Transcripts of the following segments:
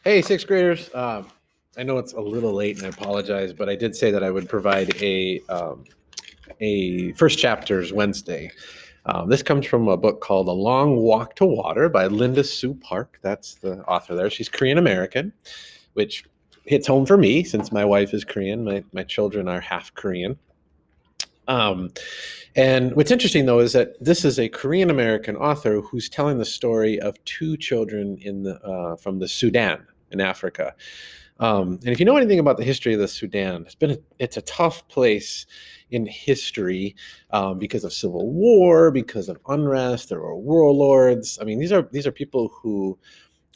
Hey, sixth graders. I know it's a little late, and I apologize, but I did say that I would provide a first chapters Wednesday. This comes from a book called A Long Walk to Water by Linda Sue Park. That's the author there. She's Korean American, which hits home for me since my wife is Korean. My children are half Korean. Um, and what's interesting, though, is that this is a Korean American author who's telling the story of two children from the Sudan in Africa. And if you know anything about the history of the Sudan, it's a tough place in history because of civil war, because of unrest. There are warlords. I mean, these are people who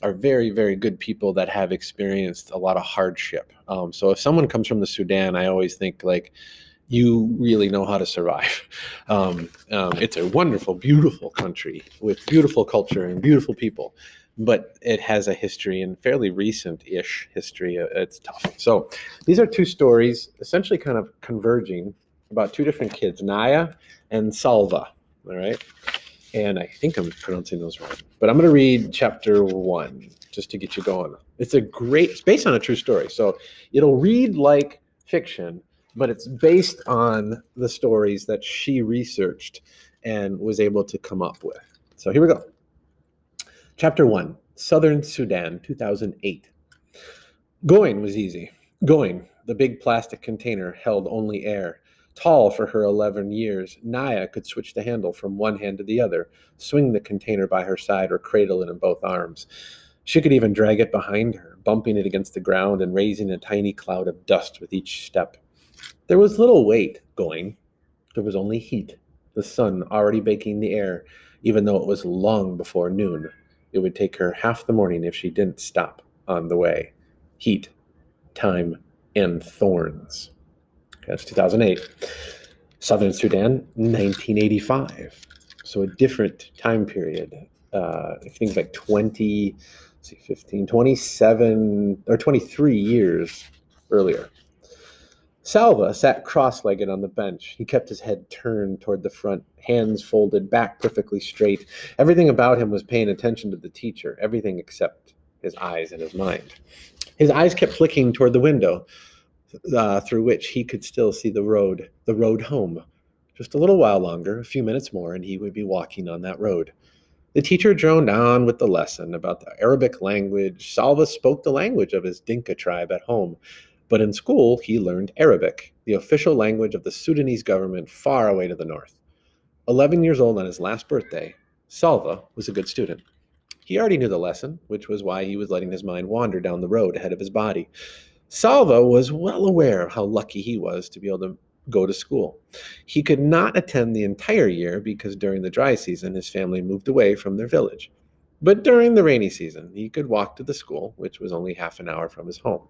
are very, very good people that have experienced a lot of hardship. So if someone comes from the Sudan, I always think like, you really know how to survive. It's a wonderful, beautiful country with beautiful culture and beautiful people, but it has a history and fairly recent-ish history. It's tough. So these are two stories essentially kind of converging about two different kids, Naya and Salva. All right. And I think I'm pronouncing those right, but I'm going to read chapter 1 just to get you going. It's based on a true story. So it'll read like fiction, but it's based on the stories that she researched and was able to come up with. So here we go. Chapter 1, Southern Sudan, 2008. Going was easy. Going, the big plastic container held only air. Tall for her 11 years, Naya could switch the handle from one hand to the other, swing the container by her side, or cradle it in both arms. She could even drag it behind her, bumping it against the ground and raising a tiny cloud of dust with each step. There was little weight going. There was only heat, the sun already baking the air, even though it was long before noon. It would take her half the morning if she didn't stop on the way. Heat, time, and thorns. That's 2008. Southern Sudan, 1985. So a different time period. Things like 27 or 23 years earlier. Salva sat cross-legged on the bench. He kept his head turned toward the front, hands folded, back perfectly straight. Everything about him was paying attention to the teacher, everything except his eyes and his mind. His eyes kept flicking toward the window, through which he could still see the road home. Just a little while longer, a few minutes more, and he would be walking on that road. The teacher droned on with the lesson about the Arabic language. Salva spoke the language of his Dinka tribe at home, but in school he learned Arabic, the official language of the Sudanese government far away to the north. 11 years old on his last birthday, Salva was a good student. He already knew the lesson, which was why he was letting his mind wander down the road ahead of his body. Salva was well aware of how lucky he was to be able to go to school. He could not attend the entire year because during the dry season his family moved away from their village. But during the rainy season, he could walk to the school, which was only half an hour from his home.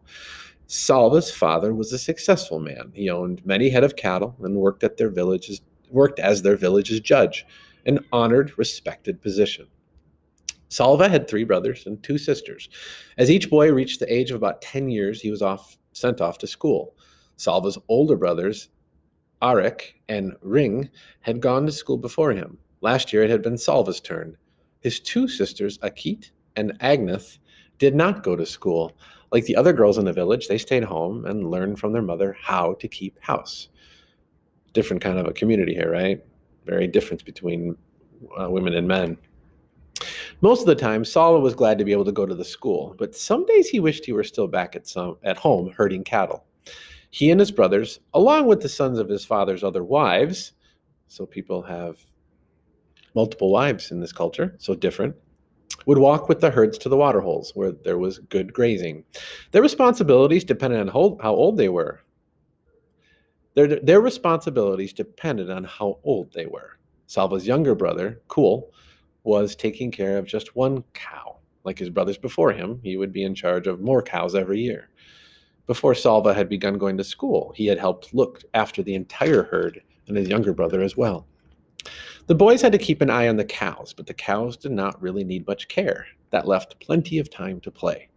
Salva's father was a successful man. He owned many head of cattle and worked as their village's judge, an honored, respected position. Salva had 3 brothers and 2 sisters. As each boy reached the age of about 10 years, he was sent off to school. Salva's older brothers, Arik and Ring, had gone to school before him. Last year it had been Salva's turn. His 2 sisters, Akit and Agnath, did not go to school. Like the other girls in the village, they stayed home and learned from their mother how to keep house. Different kind of a community here, right? Very different between women and men. Most of the time, Salva was glad to be able to go to the school, but some days he wished he were still back at home herding cattle. He and his brothers, along with the sons of his father's other wives, so people have multiple wives in this culture, so different, would walk with the herds to the water holes where there was good grazing. Their responsibilities depended on how old they were. Their responsibilities depended on how old they were. Salva's younger brother, Kul, was taking care of just one cow. Like his brothers before him, he would be in charge of more cows every year. Before Salva had begun going to school, he had helped look after the entire herd and his younger brother as well. The boys had to keep an eye on the cows, but the cows did not really need much care. That left plenty of time to play.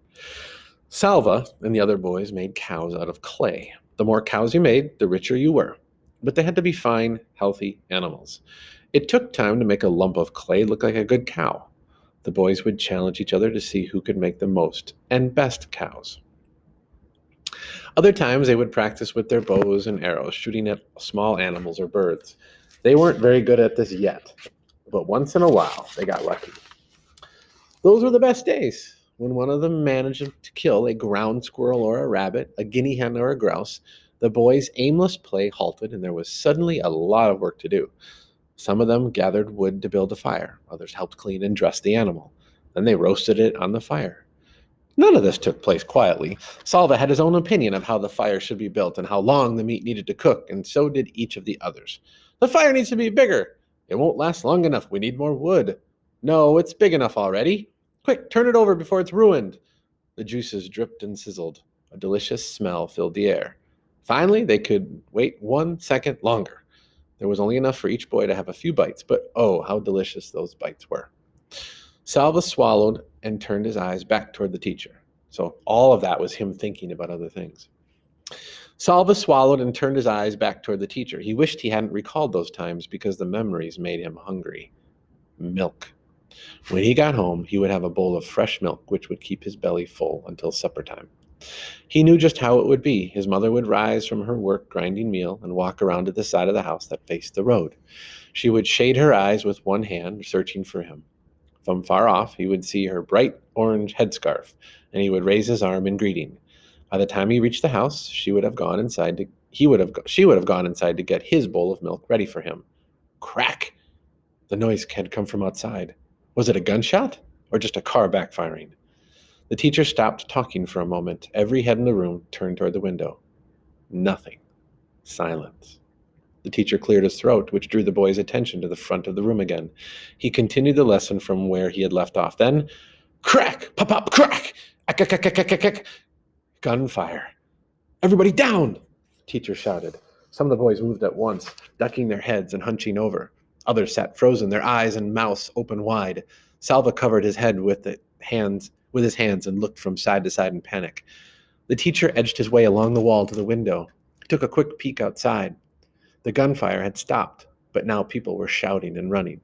Salva and the other boys made cows out of clay. The more cows you made, the richer you were. But they had to be fine, healthy animals. It took time to make a lump of clay look like a good cow. The boys would challenge each other to see who could make the most and best cows. Other times they would practice with their bows and arrows, shooting at small animals or birds. They weren't very good at this yet, but once in a while they got lucky. Those were the best days. When one of them managed to kill a ground squirrel or a rabbit, a guinea hen or a grouse, the boys' aimless play halted and there was suddenly a lot of work to do. Some of them gathered wood to build a fire. Others helped clean and dress the animal. Then they roasted it on the fire. None of this took place quietly. Salva had his own opinion of how the fire should be built and how long the meat needed to cook, and so did each of the others. The fire needs to be bigger. It won't last long enough. We need more wood. No, it's big enough already. Quick, turn it over before it's ruined. The juices dripped and sizzled. A delicious smell filled the air. Finally, they could wait 1 second longer. There was only enough for each boy to have a few bites, but oh, how delicious those bites were. Salva swallowed and turned his eyes back toward the teacher. So all of that was him thinking about other things. Salva swallowed and turned his eyes back toward the teacher. He wished he hadn't recalled those times because the memories made him hungry. Milk. When he got home, he would have a bowl of fresh milk, which would keep his belly full until supper time. He knew just how it would be. His mother would rise from her work grinding meal and walk around to the side of the house that faced the road. She would shade her eyes with one hand, searching for him. From far off, he would see her bright orange headscarf, and he would raise his arm in greeting. By the time he reached the house, she would have gone inside to get his bowl of milk ready for him. Crack! The noise had come from outside. Was it a gunshot or just a car backfiring? The teacher stopped talking for a moment. Every head in the room turned toward the window. Nothing. Silence. The teacher cleared his throat, which drew the boys' attention to the front of the room again. He continued the lesson from where he had left off. Then, crack! Pop-pop! Crack! Ack-ack-ack-ack-ack-ack! Gunfire. Everybody down! The teacher shouted. Some of the boys moved at once, ducking their heads and hunching over. Others sat frozen, their eyes and mouths open wide. Salva covered his head with his hands and looked from side to side in panic. The teacher edged his way along the wall to the window. He took a quick peek outside. The gunfire had stopped, but now people were shouting and running.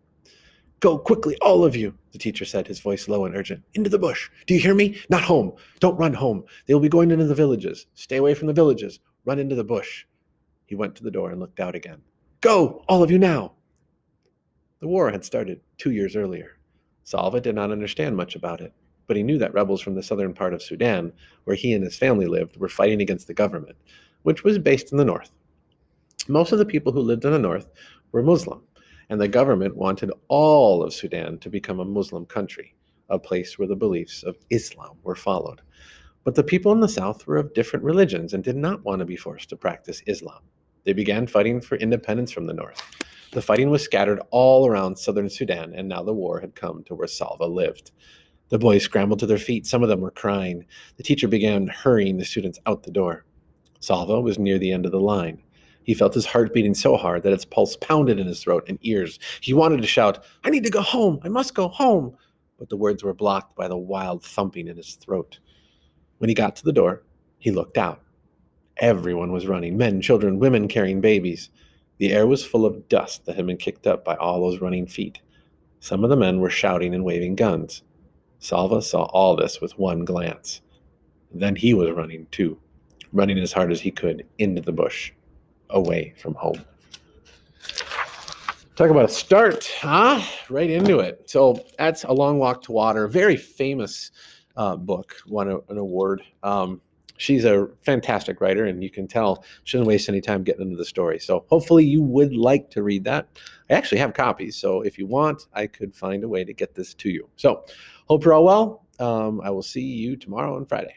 Go quickly, all of you, the teacher said, his voice low and urgent. Into the bush. Do you hear me? Not home. Don't run home. They will be going into the villages. Stay away from the villages. Run into the bush. He went to the door and looked out again. Go, all of you now. The war had started 2 years earlier. Salva did not understand much about it, but he knew that rebels from the southern part of Sudan, where he and his family lived, were fighting against the government, which was based in the north. Most of the people who lived in the north were Muslim, and the government wanted all of Sudan to become a Muslim country, a place where the beliefs of Islam were followed. But the people in the south were of different religions and did not want to be forced to practice Islam. They began fighting for independence from the north. The fighting was scattered all around southern Sudan, and now the war had come to where Salva lived. The boys scrambled to their feet. Some of them were crying. The teacher began hurrying the students out the door. Salva was near the end of the line. He felt his heart beating so hard that its pulse pounded in his throat and ears. He wanted to shout, I need to go home. I must go home. But the words were blocked by the wild thumping in his throat. When he got to the door, he looked out. Everyone was running, men, children, women carrying babies. The air was full of dust that had been kicked up by all those running feet. Some of the men were shouting and waving guns. Salva saw all this with one glance. Then he was running too, running as hard as he could into the bush, away from home. Talk about a start, huh? Right into it. So that's A Long Walk to Water, very famous book, won an award. She's a fantastic writer, and you can tell she doesn't waste any time getting into the story. So hopefully you would like to read that. I actually have copies, so if you want, I could find a way to get this to you. So hope you're all well. I will see you tomorrow and Friday.